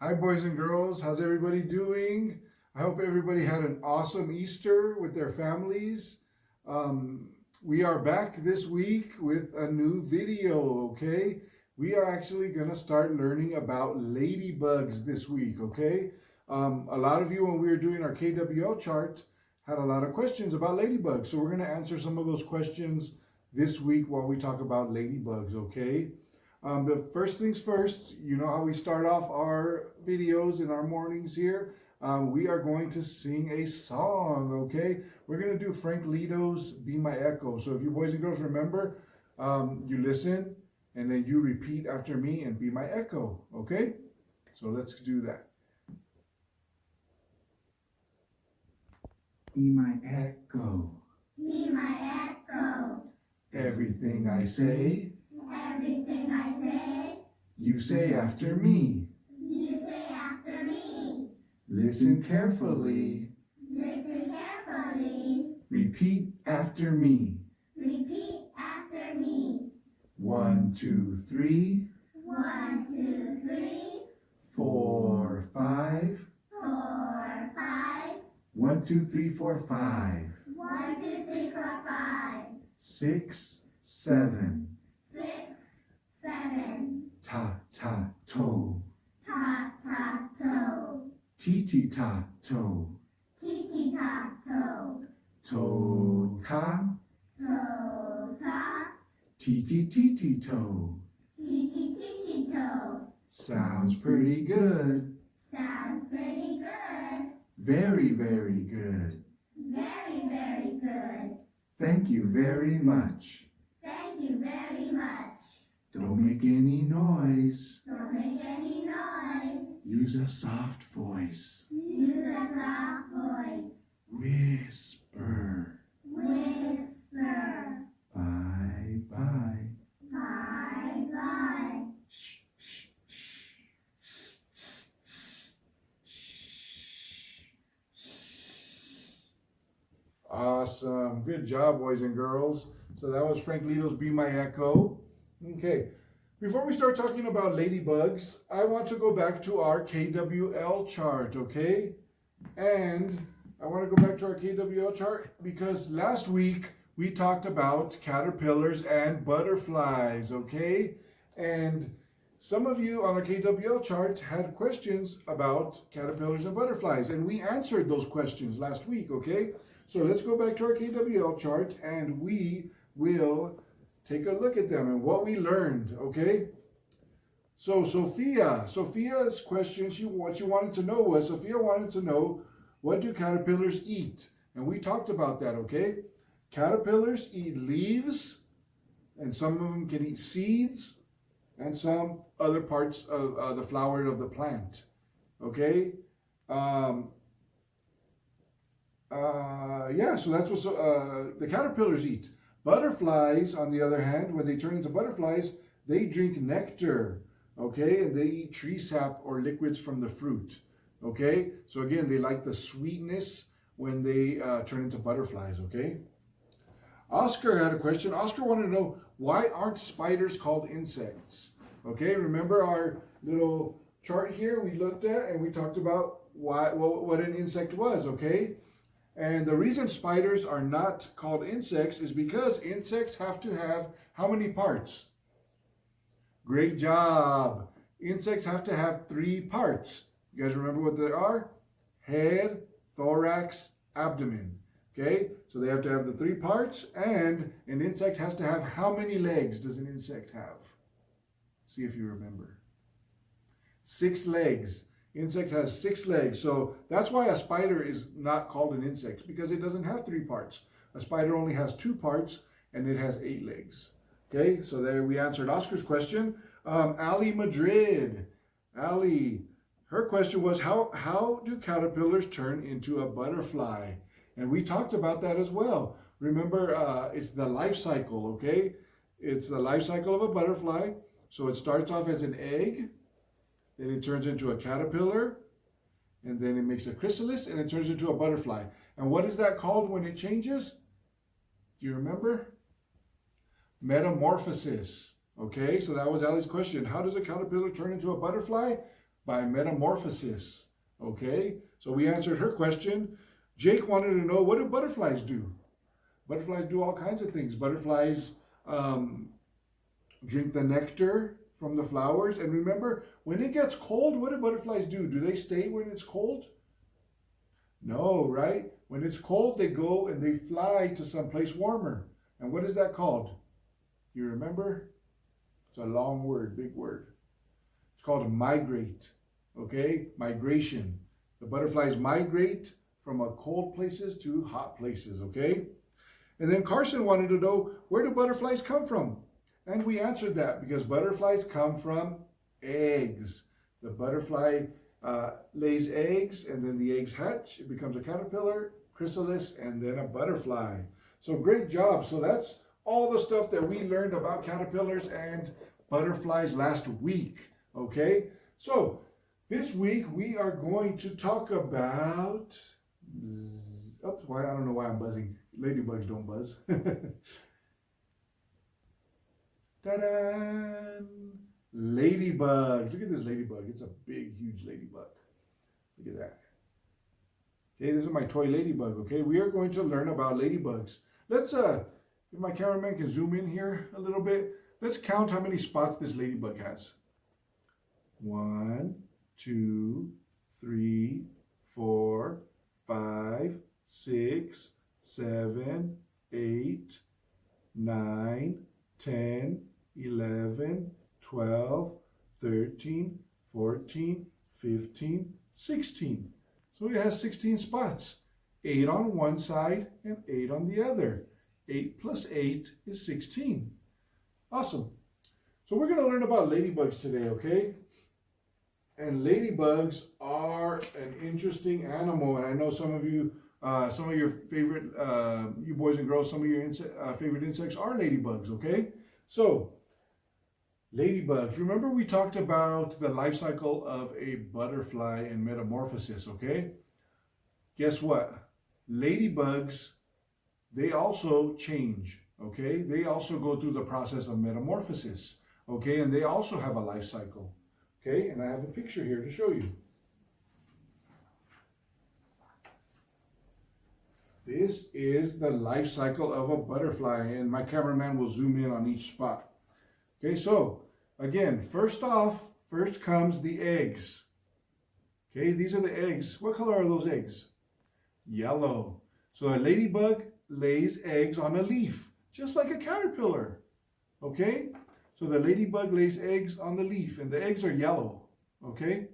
Hi, boys and girls. How's everybody doing? I hope everybody had an awesome Easter with their families. Um, we are back this week with a new video, okay? We are actually going to start learning about ladybugs this week, okay? A lot of you, when we were doing our KWL chart, had a lot of questions about ladybugs. So we're going to answer some of those questions this week while we talk about ladybugs, okay? But first things first, you know how we start off our videos in our mornings here? We are going to sing a song, okay? We're going to do Frank Lito's Be My Echo. So if you boys and girls remember, you listen and then you repeat after me and be my echo, okay? So let's do that. Be my echo. Be my echo. Everything I say, Everything I say, you say after me. you say after me. Listen carefully. Listen carefully. Repeat after me. Repeat after me. 1, 2, 3, 1, 2, 3, 4, 5. 4, 5. 1, 2, 3, 4, 5. 1, 2, 3, 4, 5. 6, 7. 6, 7. Ta ta toe. Ta ta toe. Ti ti ta toe. Tee ta toe. Toe ta. Toe ta. Ti ti ti ti toe. Tee toe. Sounds pretty good. Sounds pretty good. Very, very good. Very, very good. Thank you very much. Thank you very much. Don't make any noise. Don't make any noise. Use a soft voice. Use a soft voice. Whisper. Whisper. Bye bye. Bye bye. Shh, shh, shh. Awesome. Good job, boys and girls. So that was Frank Lito's Be My Echo. Okay. Before we start talking about ladybugs, I want to go back to our KWL chart, okay? And I want to go back to our KWL chart because last week we talked about caterpillars and butterflies, okay? And some of you on our KWL chart had questions about caterpillars and butterflies, and we answered those questions last week, okay? So let's go back to our KWL chart and we will take a look at them and what we learned, okay? So Sophia's question, what she wanted to know was, Sophia wanted to know, what do caterpillars eat? And we talked about that, okay? Caterpillars eat leaves, and some of them can eat seeds, and some other parts of the flower of the plant, okay? So that's what the caterpillars eat. Butterflies, on the other hand, when they turn into butterflies, they drink nectar, okay? And they eat tree sap or liquids from the fruit, okay? So again, they like the sweetness when they turn into butterflies, okay? Oscar had a question. Oscar wanted to know, why aren't spiders called insects? Okay, remember our little chart here we looked at and we talked about what an insect was, okay? And the reason spiders are not called insects is because insects have to have how many parts? Great job. Insects have to have 3 parts. You guys remember what they are? Head, thorax, abdomen. Okay, so they have to have the 3 parts, and an insect has to have how many legs does an insect have? See if you remember. 6 legs. Insect has 6 legs, so that's why a spider is not called an insect, because it doesn't have 3 parts. A spider only has 2 parts, and it has 8 legs. Okay, so there we answered Oscar's question. Ali Madrid. Ali, her question was, how do caterpillars turn into a butterfly? And we talked about that as well. Remember, it's the life cycle, okay? It's the life cycle of a butterfly. So it starts off as an egg, then it turns into a caterpillar, and then it makes a chrysalis, and it turns into a butterfly. And what is that called when it changes? Do you remember? Metamorphosis. Okay, so that was Ali's question. How does a caterpillar turn into a butterfly? by metamorphosis. Okay, so we answered her question. Jake wanted to know, what do butterflies do? Butterflies do all kinds of things. Butterflies drink the nectar from the flowers. And remember, when it gets cold, what do butterflies do? Do they stay when it's cold? No, right? When it's cold, they go and they fly to someplace warmer. And what is that called? You remember? It's a long word, big word. It's called migrate. Okay? Migration. The butterflies migrate from cold places to hot places. Okay? And then Carson wanted to know, where do butterflies come from? And we answered that, because butterflies come from eggs. The butterfly lays eggs, and then the eggs hatch. It becomes a caterpillar, chrysalis, and then a butterfly. So great job. So that's all the stuff that we learned about caterpillars and butterflies last week. Okay? So this week we are going to talk about... Oops, I don't know why I'm buzzing. Ladybugs don't buzz. Ta-da! Ladybugs. Look at this ladybug. It's a big, huge ladybug. Look at that. Okay, this is my toy ladybug. Okay, we are going to learn about ladybugs. Let's, if my cameraman can zoom in here a little bit, let's count how many spots this ladybug has. 1, 2, 3, 4, 5, 6, 7, 8, 9, 10, 11, 12, 13, 14, 15, 16. So it has 16 spots. 8 on one side and 8 on the other. 8 plus 8 is 16. Awesome. So we're going to learn about ladybugs today, okay? And ladybugs are an interesting animal. And I know some of you, some of your favorite, you boys and girls, some of your favorite insects are ladybugs, okay? So, ladybugs. Remember we talked about the life cycle of a butterfly and metamorphosis, okay? Guess what? Ladybugs, they also change, okay? They also go through the process of metamorphosis, okay? And they also have a life cycle, okay? And I have a picture here to show you. This is the life cycle of a butterfly, and my cameraman will zoom in on each spot. Okay, so again, first comes the eggs. Okay, these are the eggs. What color are those eggs? Yellow. So a ladybug lays eggs on a leaf, just like a caterpillar. Okay, so the ladybug lays eggs on the leaf, and the eggs are yellow. Okay,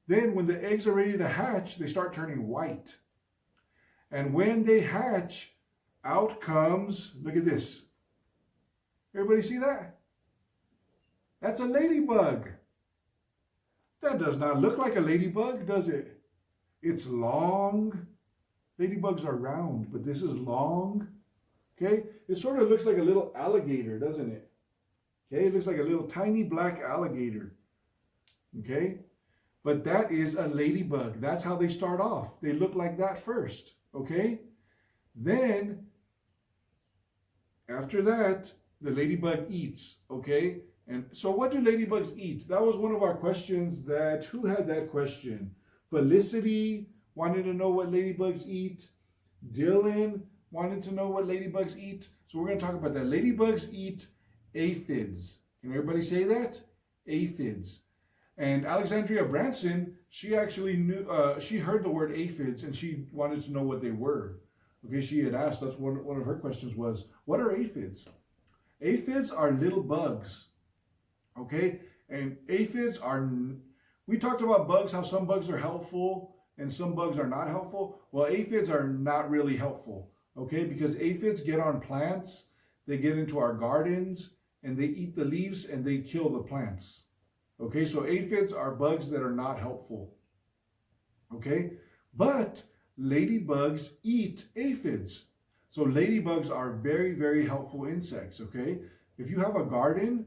then when the eggs are ready to hatch, they start turning white. And when they hatch, out comes, look at this. Everybody see that? That's a ladybug. That does not look like a ladybug, does it? It's long. Ladybugs are round, but this is long. Okay? It sort of looks like a little alligator, doesn't it? Okay? It looks like a little tiny black alligator. Okay? But that is a ladybug. That's how they start off. They look like that first. Okay? Then, after that, the ladybug eats. Okay? And so what do ladybugs eat? That was one of our questions that, who had that question? Felicity wanted to know what ladybugs eat. Dylan wanted to know what ladybugs eat. So we're going to talk about that. Ladybugs eat aphids. Can everybody say that? Aphids. And Alexandria Branson, she actually knew, she heard the word aphids and she wanted to know what they were. Okay, she had asked, that's one of her questions was, what are aphids? Aphids are little bugs. Okay, and aphids are, we talked about bugs, how some bugs are helpful and some bugs are not helpful. Well, aphids are not really helpful, okay, because aphids get on plants, they get into our gardens, and they eat the leaves and they kill the plants. Okay, so aphids are bugs that are not helpful. Okay, but ladybugs eat aphids. So ladybugs are very, very helpful insects, okay? If you have a garden,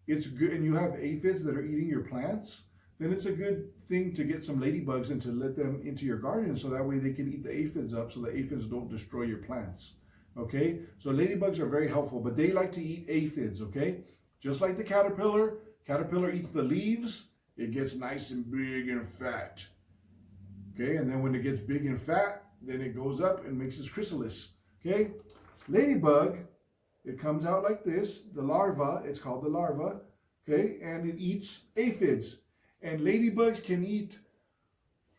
it's good, and you have aphids that are eating your plants, then it's a good thing to get some ladybugs and to let them into your garden so that way they can eat the aphids up so the aphids don't destroy your plants. Okay, so ladybugs are very helpful, but they like to eat aphids, okay? Just like the caterpillar. Caterpillar eats the leaves it gets nice and big and fat. Okay, and then when it gets big and fat, then it goes up and makes its chrysalis. Okay, ladybug, it comes out like this, the larva, it's called the larva. Okay, and it eats aphids. And ladybugs can eat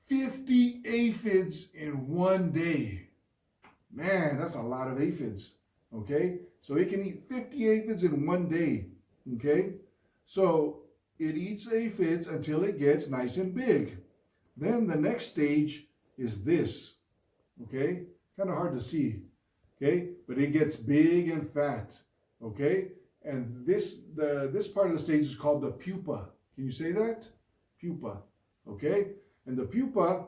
50 aphids in one day. Man, that's a lot of aphids. Okay, so it can eat 50 aphids in one day. Okay, so it eats aphids until it gets nice and big. Then the next stage is this. Okay, kind of hard to see. Okay, but it gets big and fat. Okay, and this part of the stage is called the pupa. Can you say that? Pupa. Okay, and the pupa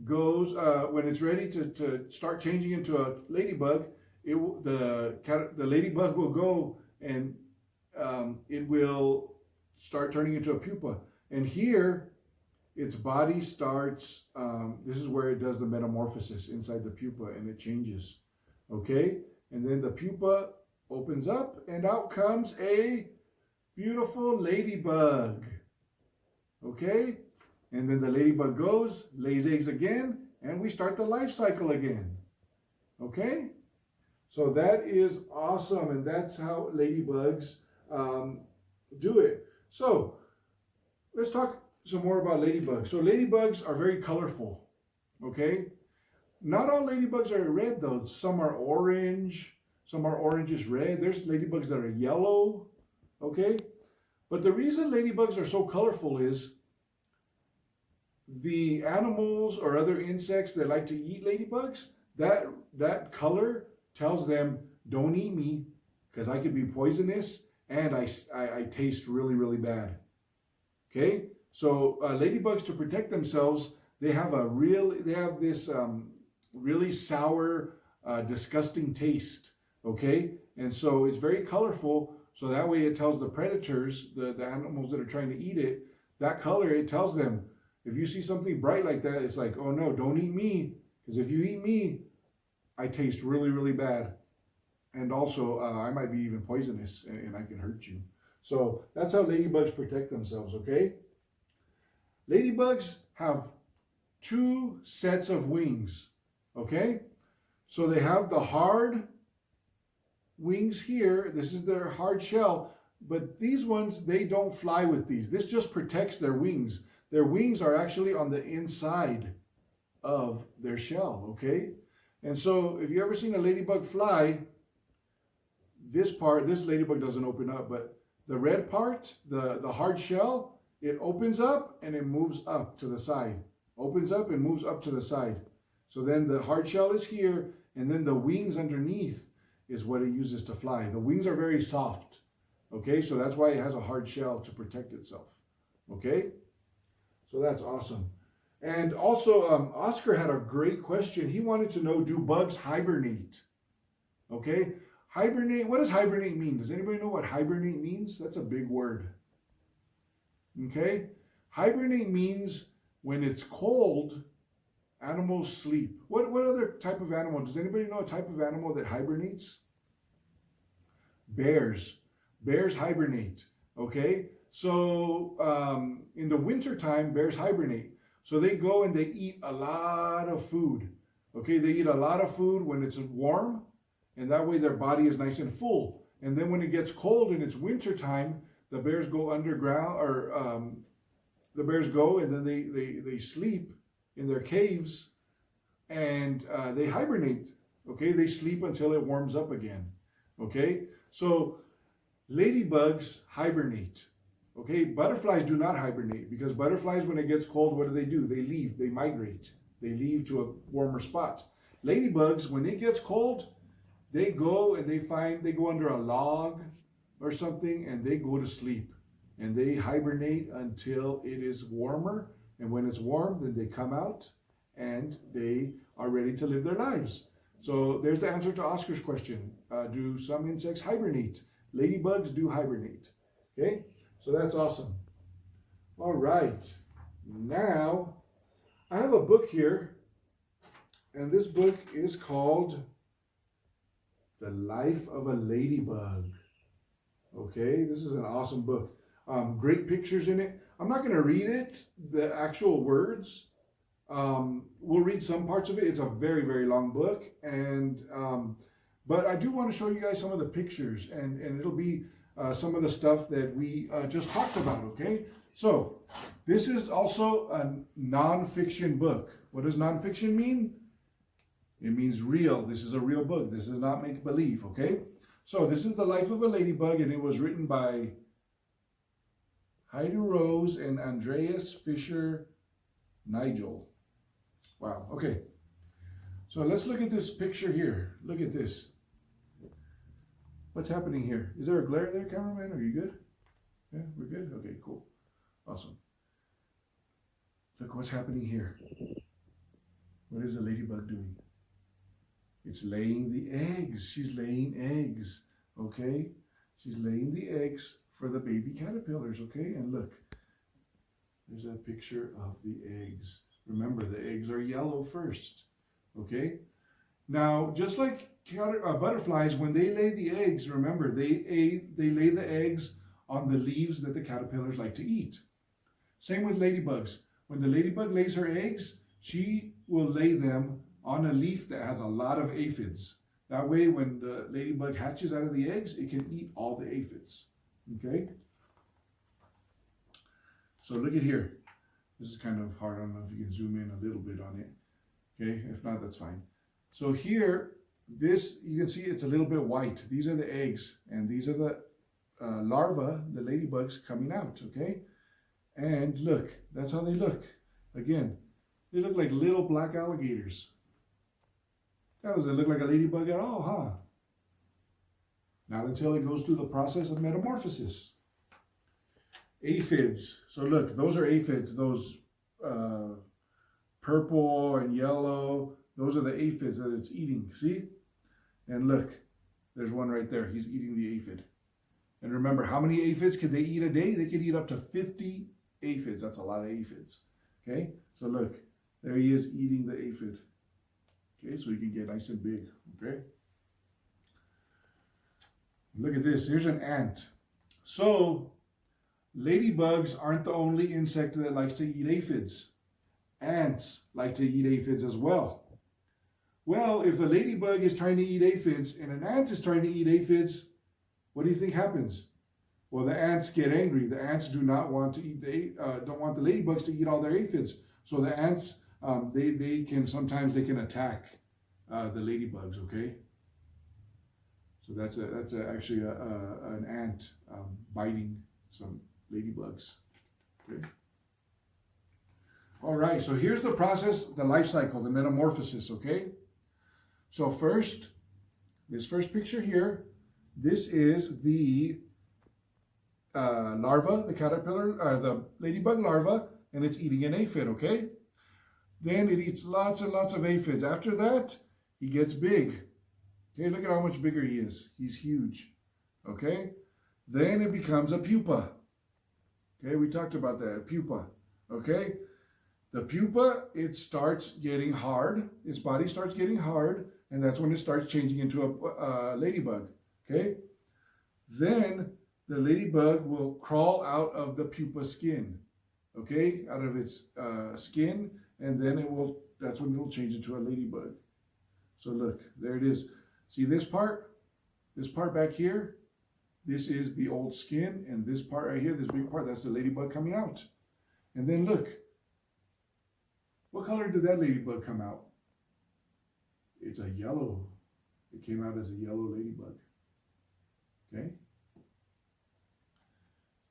goes when it's ready to start changing into a ladybug. The ladybug will go and it will start turning into a pupa. And here, its body starts. This is where it does the metamorphosis inside the pupa, and it changes. Okay, and then the pupa opens up, and out comes a beautiful ladybug. Okay, and then the ladybug goes, lays eggs again, and we start the life cycle again. Okay, so that is awesome, and that's how ladybugs do it. So let's talk some more about ladybugs. So ladybugs are very colorful. Okay, not all ladybugs are red though. Some are orange. Some are orangish red. There's ladybugs that are yellow. Okay, but the reason ladybugs are so colorful is the animals or other insects that like to eat ladybugs, that color tells them, don't eat me because I could be poisonous and I taste really, really bad. Okay, so ladybugs, to protect themselves, they have this really sour, disgusting taste. Okay, and so it's very colorful. So that way it tells the predators, the animals that are trying to eat it, that color, it tells them, if you see something bright like that, it's like, oh no, don't eat me. Because if you eat me, I taste really, really bad. And also, I might be even poisonous and I can hurt you. So that's how ladybugs protect themselves, okay? Ladybugs have two sets of wings, okay? So they have the hard wings here. This is their hard shell. But these ones, they don't fly with these. This just protects their wings. Their wings are actually on the inside of their shell, okay? And so if you ever seen a ladybug fly, this ladybug doesn't open up, but the red part, the hard shell, it opens up and it moves up to the side. Opens up and moves up to the side. So then the hard shell is here, and then the wings underneath is what it uses to fly. The wings are very soft, okay? So that's why it has a hard shell to protect itself, okay? So that's awesome. And also, Oscar had a great question. He wanted to know, do bugs hibernate? Okay, hibernate, what does hibernate mean? Does anybody know what hibernate means? That's a big word. Okay, hibernate means when it's cold, animals sleep. What other type of animal? Does anybody know a type of animal that hibernates? Bears. Bears hibernate. Okay, so in the winter time, bears hibernate. So they go and they eat a lot of food. Okay, they eat a lot of food when it's warm, and that way their body is nice and full. And then when it gets cold and it's winter time, the bears go underground, or the bears go and then they sleep in their caves, and they hibernate. Okay, they sleep until it warms up again. Okay, so ladybugs hibernate. Okay, butterflies do not hibernate, because butterflies, when it gets cold, what do? They leave, they migrate. They leave to a warmer spot. Ladybugs, when it gets cold, they go and they go under a log or something, and they go to sleep. And they hibernate until it is warmer. And when it's warm, then they come out and they are ready to live their lives. So there's the answer to Oscar's question. Do some insects hibernate? Ladybugs do hibernate. Okay? So that's awesome. All right. Now, I have a book here, and this book is called The Life of a Ladybug. Okay, this is an awesome book. Great pictures in it. I'm not going to read it, the actual words. We'll read some parts of it. It's a very, very long book. But I do want to show you guys some of the pictures, and it'll be some of the stuff that we just talked about, okay? So this is also a nonfiction book. What does nonfiction mean? It means real. This is a real book. This is not make-believe, okay? So this is The Life of a Ladybug, and it was written by Heidi Rose and Andreas Fisher Nigel. Wow, okay. So let's look at this picture here. Look at this. What's happening here? Is there a glare there, cameraman? Are you good? Yeah, we're good? Okay, cool. Awesome. Look what's happening here. What is the ladybug doing? It's laying the eggs. She's laying eggs, okay? She's laying the eggs for the baby caterpillars, okay? And look, there's a picture of the eggs. Remember, the eggs are yellow first, okay? Now, just like butterflies, when they lay the eggs, remember, they lay the eggs on the leaves that the caterpillars like to eat. Same with ladybugs. When the ladybug lays her eggs, she will lay them on a leaf that has a lot of aphids. That way, when the ladybug hatches out of the eggs, it can eat all the aphids. Okay? So look at here. This is kind of hard. I don't know if you can zoom in a little bit on it. Okay? If not, that's fine. So here, this, you can see it's a little bit white. These are the eggs, and these are the larvae, the ladybugs coming out. Okay? And look, that's how they look. Again, they look like little black alligators. That doesn't look like a ladybug at all, huh? Not until it goes through the process of metamorphosis. Aphids. So look, those are aphids. Those purple and yellow, those are the aphids that it's eating. See? And look, there's one right there. He's eating the aphid. And remember, how many aphids could they eat a day? They could eat up to 50 aphids. That's a lot of aphids. Okay? So look, there he is eating the aphid. Okay, so he can get nice and big. Okay? Look at this. Here's an ant. So, ladybugs aren't the only insect that likes to eat aphids. Ants like to eat aphids as well. Well, if a ladybug is trying to eat aphids and an ant is trying to eat aphids, what do you think happens? Well, the ants get angry. The ants do not want to eat don't want the ladybugs to eat all their aphids. So the ants, they can sometimes attack the ladybugs. Okay. So that's actually an ant biting some ladybugs. Okay. All right. So here's the process, the life cycle, the metamorphosis. Okay. So first, this first picture here, this is the larva, the caterpillar, the ladybug larva, and it's eating an aphid, okay? Then it eats lots and lots of aphids. After that, he gets big. Okay, look at how much bigger he is. He's huge, okay? Then it becomes a pupa. Okay, we talked about that, a pupa, okay? The pupa, it starts getting hard. Its body starts getting hard, and that's when it starts changing into a ladybug, okay? Then the ladybug will crawl out of the pupa skin, okay? Out of its skin, and then that's when it will change into a ladybug. So look, there it is. See this part? This part back here? This is the old skin, and this part right here, this big part, that's the ladybug coming out. And then look, what color did that ladybug come out? It's a yellow. It came out as a yellow ladybug. Okay?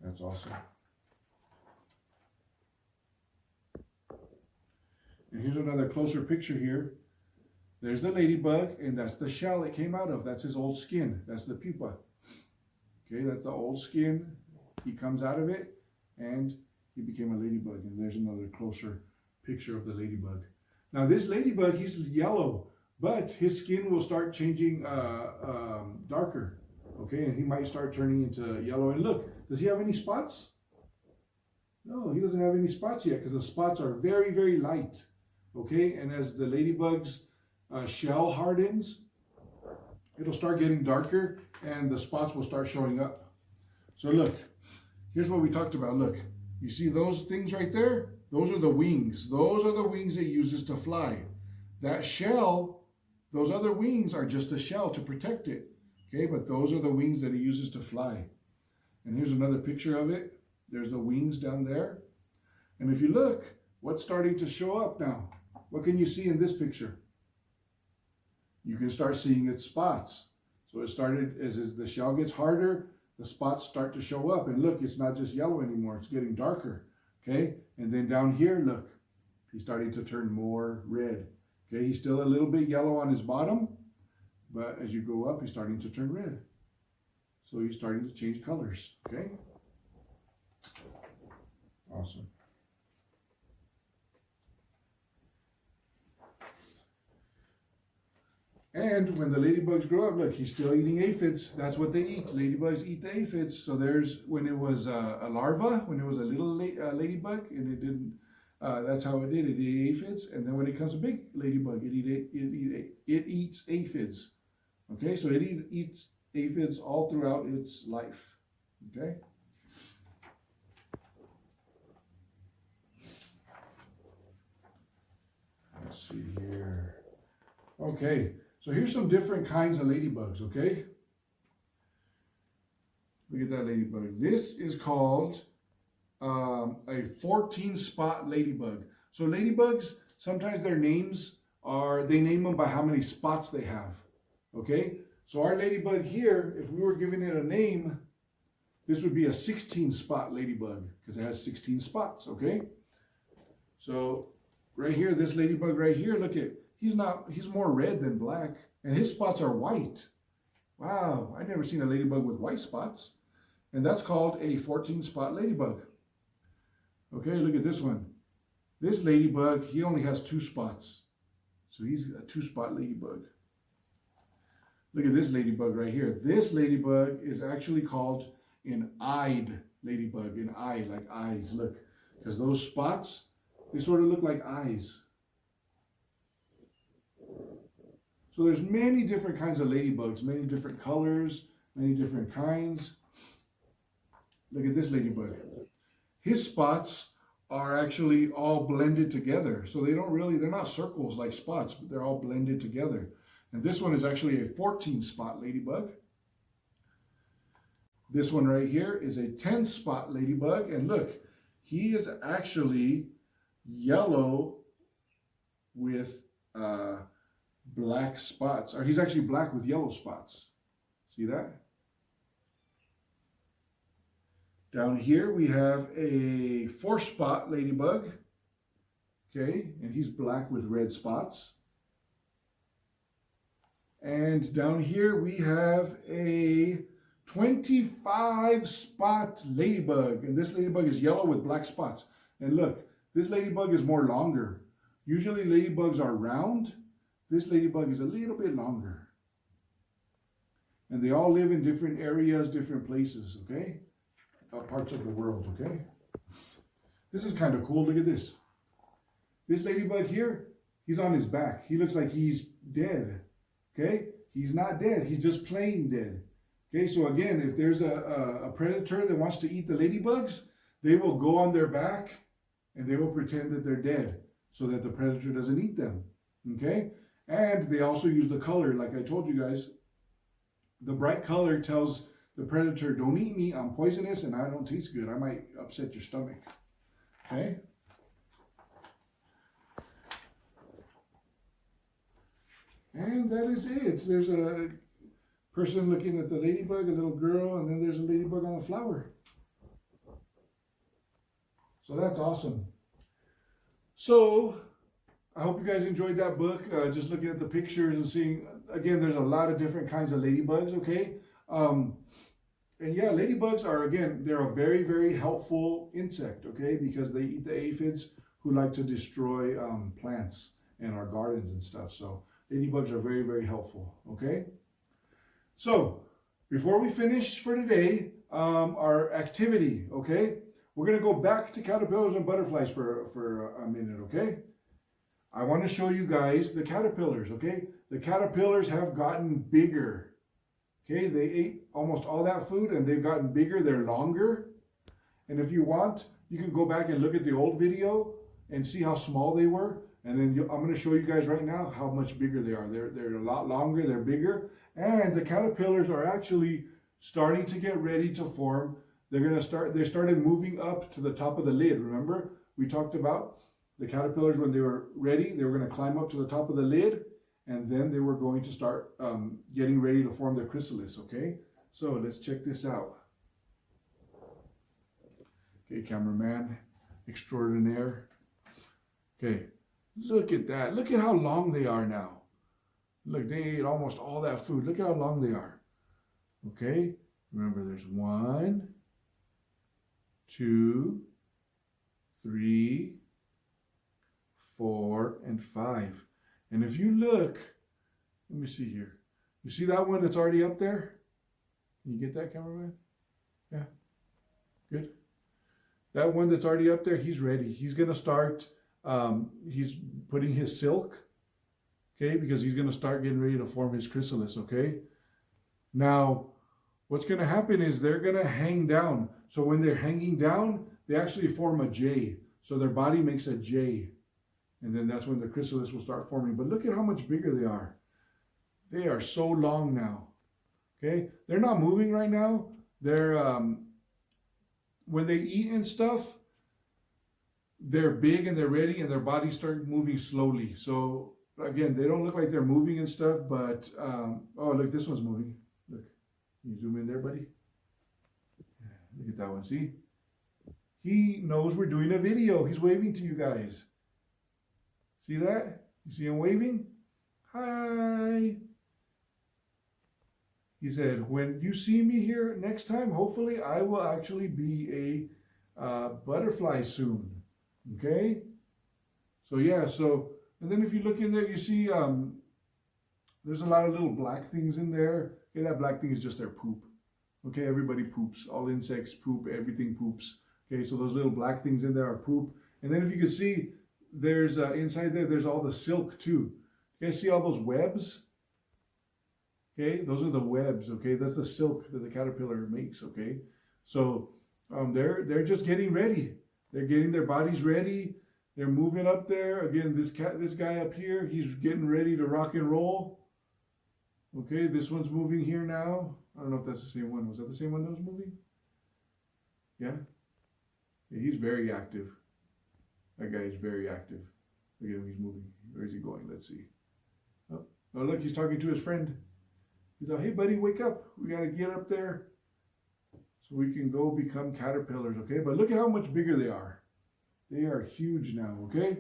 That's awesome. And here's another closer picture here. There's the ladybug, and that's the shell it came out of. That's his old skin. That's the pupa. Okay, that's the old skin. He comes out of it, and he became a ladybug. And there's another closer picture of the ladybug. Now this ladybug, he's yellow, but his skin will start changing darker. Okay, and he might start turning into yellow. And look, does he have any spots? No, he doesn't have any spots yet because the spots are very, very light. Okay, and as the ladybug's shell hardens, it'll start getting darker and the spots will start showing up. So look, here's what we talked about. Look, You see those things right there? Those are the wings. Those are the wings it uses to fly. That shell, those other wings are just a shell to protect it. Okay, but those are the wings that it uses to fly. And here's another picture of it. There's the wings down there. And if you look, what's starting to show up now? What can you see in this picture? You can start seeing its spots. So it started, as the shell gets harder, the spots start to show up. And look, it's not just yellow anymore. It's getting darker. Okay? And then down here, look, he's starting to turn more red. Okay? He's still a little bit yellow on his bottom, but as you go up, he's starting to turn red. So he's starting to change colors. Okay? Awesome. And when the ladybugs grow up, look, he's still eating aphids. That's what they eat. Ladybugs eat the aphids. So there's when it was a larva, when it was a little ladybug, and it didn't. That's how it did. It ate aphids, and then when it becomes a big ladybug, it eats aphids. Okay, so it eats aphids all throughout its life. Okay. Let's see here. Okay. So here's some different kinds of ladybugs, okay? Look at that ladybug. This is called a 14-spot ladybug. So ladybugs, sometimes their names are, they name them by how many spots they have, okay? So our ladybug here, if we were giving it a name, this would be a 16-spot ladybug because it has 16 spots, okay? So right here, this ladybug right here, look at, he's more red than black, and his spots are white. Wow, I've never seen a ladybug with white spots. And that's called a 14-spot ladybug. Okay, look at this one. This ladybug, he only has 2 spots. So he's a 2-spot ladybug. Look at this ladybug right here. This ladybug is actually called an eyed ladybug. An eye, like eyes, look. Because those spots, they sort of look like eyes. So there's many different kinds of ladybugs, many different colors, many different kinds. Look at this ladybug. His spots are actually all blended together. So they're not circles like spots, but they're all blended together. And this one is actually a 14-spot ladybug. This one right here is a 10-spot ladybug. And look, he is actually yellow with black spots, or he's actually black with yellow spots. See that? Down here we have a 4-spot ladybug, okay, and he's black with red spots. And down here we have a 25-spot ladybug, and this ladybug is yellow with black spots. And look, this ladybug is more longer. Usually ladybugs are round. This ladybug is a little bit longer. And they all live in different areas, different places, okay? Parts of the world, okay? This is kind of cool. Look at this. This ladybug here, he's on his back. He looks like he's dead, okay? He's not dead. He's just plain dead. Okay, so again, if there's a predator that wants to eat the ladybugs, they will go on their back and they will pretend that they're dead so that the predator doesn't eat them, okay? And they also use the color, like I told you guys. The bright color tells the predator, don't eat me, I'm poisonous and I don't taste good. I might upset your stomach. Okay? And that is it. There's a person looking at the ladybug, a little girl, and then there's a ladybug on a flower. So that's awesome. So I hope you guys enjoyed that book, just looking at the pictures and seeing, again, there's a lot of different kinds of ladybugs, okay? And yeah, ladybugs are, again, they're a very, very helpful insect, okay? Because they eat the aphids who like to destroy plants and our gardens and stuff. So ladybugs are very, very helpful, okay? So before we finish for today, our activity, okay? We're going to go back to caterpillars and butterflies for a minute, okay? I want to show you guys the caterpillars, okay? The caterpillars have gotten bigger. Okay, they ate almost all that food and they've gotten bigger, they're longer. And if you want, you can go back and look at the old video and see how small they were. And then I'm going to show you guys right now how much bigger they are. They're a lot longer, they're bigger. And the caterpillars are actually starting to get ready to form. They started moving up to the top of the lid. Remember, we talked about the caterpillars when they were ready, they were going to climb up to the top of the lid, and then they were going to start getting ready to form their chrysalis, okay? So let's check this out. Okay, cameraman extraordinaire. Okay, look at that. Look at how long they are now. Look, they ate almost all that food. Look at how long they are. Okay, remember there's 1, 2, 3, 4, and 5. And if you look, let me see here. You see that one that's already up there? Can you get that, cameraman? Yeah, good. That one that's already up there, he's ready. He's going to start, he's putting his silk, okay, because he's going to start getting ready to form his chrysalis, okay? Now, what's going to happen is they're going to hang down. So when they're hanging down, they actually form a J. So their body makes a J. And then that's when the chrysalis will start forming. But look at how much bigger they are. They are so long now, okay? They're not moving right now. They're, when they eat and stuff, they're big and they're ready and their bodies start moving slowly. So again, they don't look like they're moving and stuff, but, oh, look, this one's moving. Look, can you zoom in there, buddy? Yeah, look at that one, see? He knows we're doing a video. He's waving to you guys. See that? You see him waving? Hi. He said, when you see me here next time, hopefully I will actually be a butterfly soon. Okay? So yeah, so, and then if you look in there, you see there's a lot of little black things in there. Okay, that black thing is just their poop. Okay, everybody poops. All insects poop, everything poops. Okay, so those little black things in there are poop. And then if you can see, there's inside there, there's all the silk too. You guys see all those webs? Okay, those are the webs, okay? That's the silk that the caterpillar makes, okay? So they're just getting ready. They're getting their bodies ready. They're moving up there. Again, this guy up here, he's getting ready to rock and roll. Okay, this one's moving here now. I don't know if that's the same one. Was that the same one that was moving? Yeah? Yeah, he's very active. That guy is very active. Look at him, he's moving. Where is he going? Let's see. Oh, look, he's talking to his friend. He's like, hey, buddy, wake up. We got to get up there so we can go become caterpillars, okay? But look at how much bigger they are. They are huge now, okay?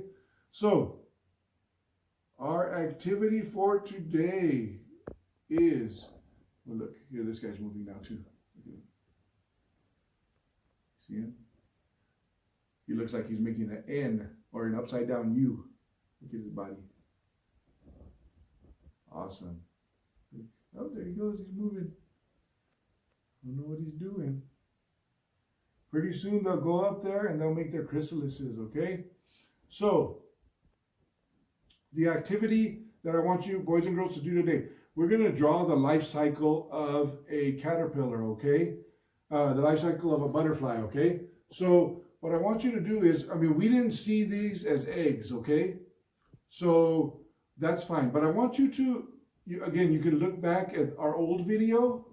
So, our activity for today is, well, look, here, this guy's moving now too. Look at him. See him? He looks like he's making an N or an upside down U. Look at his body. Awesome. Oh, there he goes. He's moving. I don't know what he's doing. Pretty soon they'll go up there and they'll make their chrysalises, okay? So, the activity that I want you boys and girls to do today, we're going to draw the life cycle of a caterpillar, okay? The life cycle of a butterfly, okay? So, what I want you to do is, we didn't see these as eggs, okay? So, that's fine. But I want you to, again, you can look back at our old video,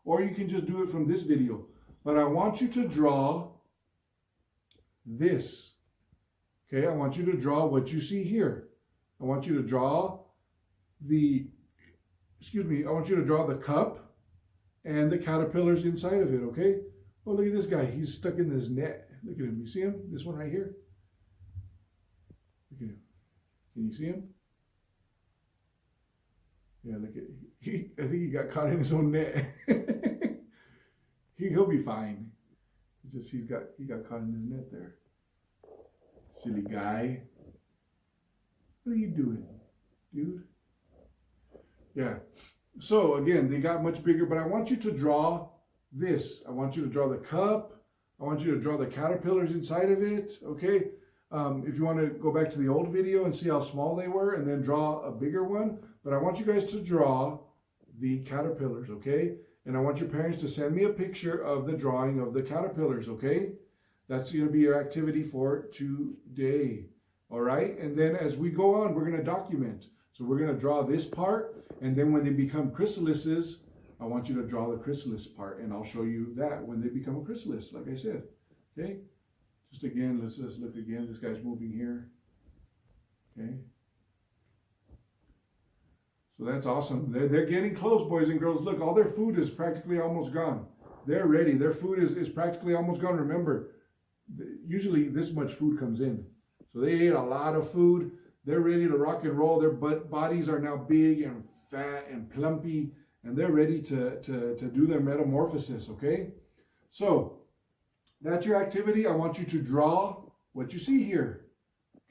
or you can just do it from this video. But I want you to draw this. Okay, I want you to draw what you see here. I want you to draw I want you to draw the cup and the caterpillars inside of it, okay? Oh, look at this guy. He's stuck in this net. Look at him. You see him? This one right here? Look at him. Can you see him? Yeah, look at I think he got caught in his own net. He'll be fine. He got caught in his net there. Silly guy. What are you doing, dude? Yeah. So again, they got much bigger, but I want you to draw this. I want you to draw the cup. I want you to draw the caterpillars inside of it, okay? If you want to go back to the old video and see how small they were and then draw a bigger one, but I want you guys to draw the caterpillars, okay? And I want your parents to send me a picture of the drawing of the caterpillars, okay? That's going to be your activity for today. All right. And then as we go on, we're going to document. So we're going to draw this part. And then when they become chrysalises, I want you to draw the chrysalis part. And I'll show you that when they become a chrysalis, like I said. Okay. Just again, let's just look again. This guy's moving here. Okay. So that's awesome. They're getting close, boys and girls. Look, all their food is practically almost gone. They're ready. Their food is practically almost gone. Remember, usually this much food comes in. So they ate a lot of food. They're ready to rock and roll. Their bodies are now big and fat and plumpy, and they're ready to do their metamorphosis, okay? So that's your activity. I want you to draw what you see here,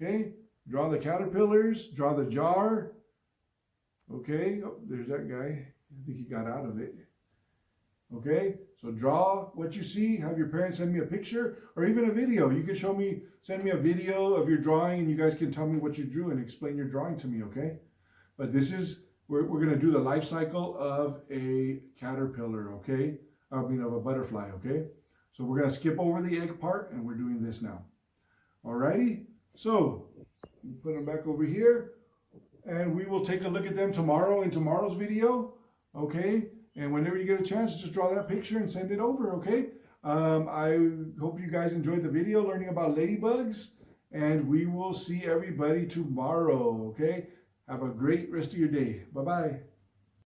okay? Draw the caterpillars, draw the jar, okay? Oh, there's that guy. I think he got out of it. Okay, so draw what you see. Have your parents send me a picture or even a video. You can send me a video of your drawing, and you guys can tell me what you drew and explain your drawing to me, okay? But this is, we're going to do the life cycle of a caterpillar, okay? I mean, of a butterfly, okay? So we're going to skip over the egg part, and we're doing this now. Alrighty, so put them back over here, and we will take a look at them tomorrow in tomorrow's video, okay? And whenever you get a chance, just draw that picture and send it over, okay? I hope you guys enjoyed the video learning about ladybugs. And we will see everybody tomorrow, okay? Have a great rest of your day. Bye-bye.